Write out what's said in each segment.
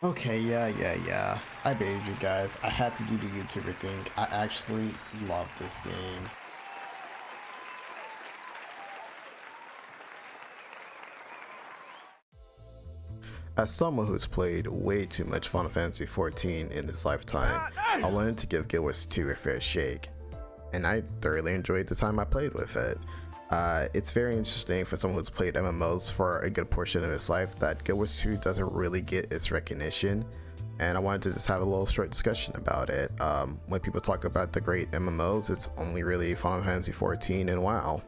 Okay, yeah. I baited you guys. I had to do the YouTuber thing. I actually love this game. As someone who's played way too much Final Fantasy XIV in his lifetime, I wanted to give Guild Wars 2 a fair shake, and I thoroughly enjoyed the time I played with it. It's very interesting for someone who's played MMOs for a good portion of his life that Guild Wars 2 doesn't really get its recognition, and I wanted to just have a little short discussion about it. When people talk about the great MMOs, it's only really Final Fantasy XIV and WoW.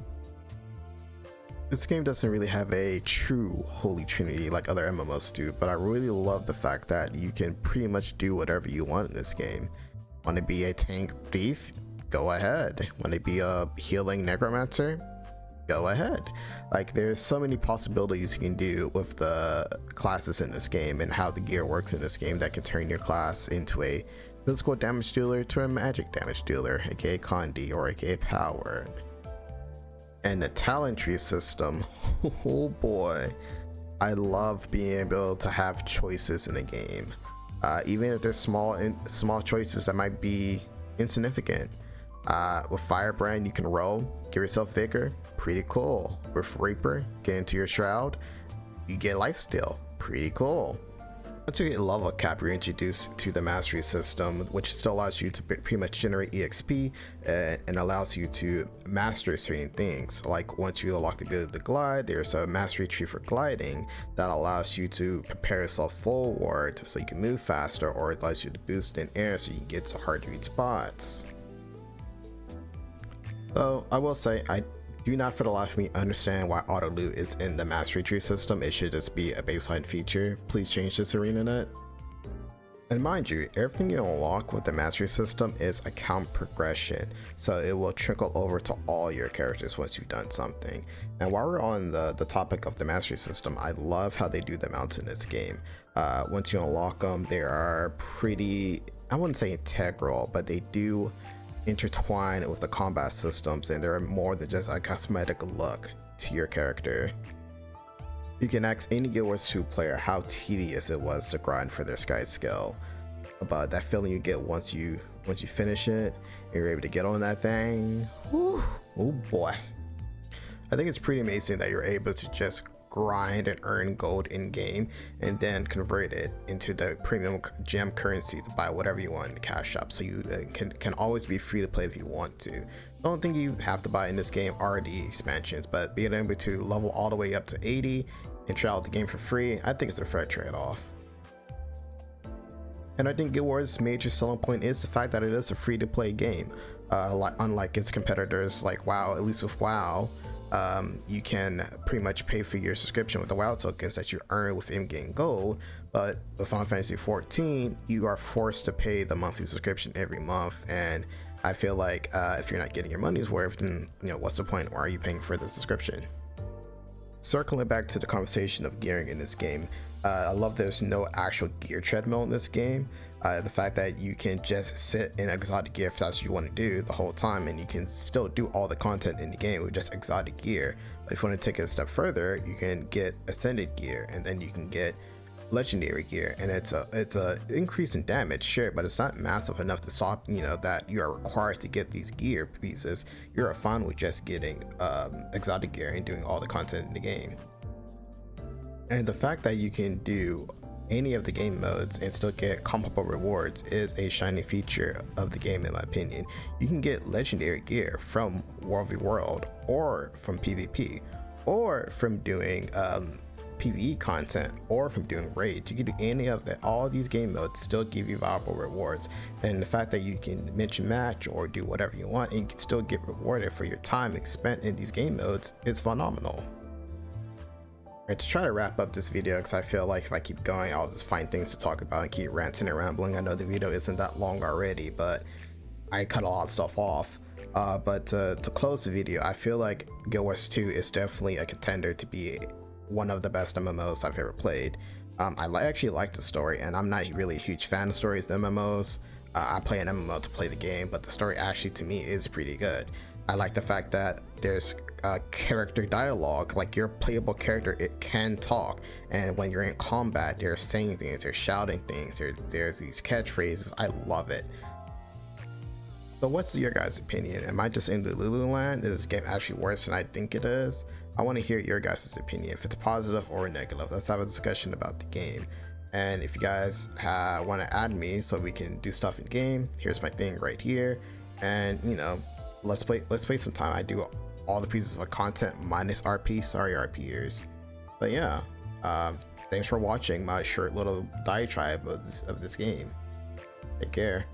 This game doesn't really have a true holy trinity like other MMOs do, but I really love the fact that you can pretty much do whatever you want in this game. Want to be a tank thief? Go ahead. Want to be a healing necromancer? Go ahead. Like, there's so many possibilities you can do with the classes in this game and how the gear works in this game that can turn your class into a physical damage dealer to a magic damage dealer, aka Condi or aka Power. And the talent tree system, oh boy, I love being able to have choices in a game, even if there's small choices that might be insignificant. With Firebrand, you can roll, give yourself vigor, pretty cool. With Reaper, get into your shroud, you get lifesteal, pretty cool. Once you get level cap, you're introduced to the mastery system, which still allows you to pretty much generate EXP and allows you to master certain things. Like once you unlock the ability to glide, there's a mastery tree for gliding that allows you to prepare yourself forward so you can move faster, or it allows you to boost in air so you can get to hard to reach spots. So I will say, I do not for the life of me understand why auto loot is in the mastery tree system. It should just be a baseline feature. Please change this, ArenaNet. And mind you, everything you unlock with the mastery system is account progression, so it will trickle over to all your characters once you've done something. And while we're on the topic of the mastery system, I love how they do the mounts in this game. Once you unlock them, they are pretty, I wouldn't say integral, but they do intertwine with the combat systems, and they're more than just a cosmetic look to your character. You can ask any Guild Wars 2 player how tedious it was to grind for their Sky skill, about that feeling you get once you finish it and you're able to get on that thing. Whew, oh boy. I think it's pretty amazing that you're able to just grind and earn gold in game and then convert it into the premium gem currency to buy whatever you want in the cash shop, so you can always be free to play if you want to. The only thing you have to buy in this game are the expansions, but being able to level all the way up to 80 and try out the game for free, I think it's a fair trade-off. And I think Guild Wars' major selling point is the fact that it is a free-to-play game, unlike its competitors like WoW. At least with WoW, you can pretty much pay for your subscription with the WoW tokens that you earn with in-game gold, but with Final Fantasy XIV, you are forced to pay the monthly subscription every month, and I feel like if you're not getting your money's worth, then what's the point? Why are you paying for the subscription? Circling back to the conversation of gearing in this game, I love there's no actual gear treadmill in this game. The fact that you can just sit in exotic gear if that's what you want to do the whole time, and you can still do all the content in the game with just exotic gear. But if you want to take it a step further, you can get ascended gear, and then you can get legendary gear, and it's a increase in damage, sure, but it's not massive enough to stop that you are required to get these gear pieces. You're fine with just getting exotic gear and doing all the content in the game. And the fact that you can do any of the game modes and still get comparable rewards is a shining feature of the game, in my opinion. You can get legendary gear from World v World, or from PvP, or from doing PvE content, or from doing raids. You can do any of that. All of these game modes still give you valuable rewards, and the fact that you can mention match or do whatever you want and you can still get rewarded for your time spent in these game modes is phenomenal. To try to wrap up this video, because I feel like if I keep going I'll just find things to talk about and keep ranting and rambling. I know the video isn't that long already, but I cut a lot of stuff off. But to close the video, I feel like Guild Wars 2 is definitely a contender to be one of the best MMOs I've ever played. I actually like the story, and I'm not really a huge fan of stories in MMOs. I play an MMO to play the game, but the story actually to me is pretty good. I like the fact that there's character dialogue. Like your playable character, it can talk, and when you're in combat, they're saying things, they're shouting things, there's these catchphrases. I love it. So what's your guys' opinion? Am I just in the Lululand? Is this game actually worse than I think it is? I want to hear your guys' opinion, if it's positive or negative. Let's have a discussion about the game. And if you guys want to add me so we can do stuff in game, here's my thing right here. And you know, let's play some time. I do all the pieces of content minus RP. Sorry, RPers. But yeah, thanks for watching my short little diatribe of this game. Take care.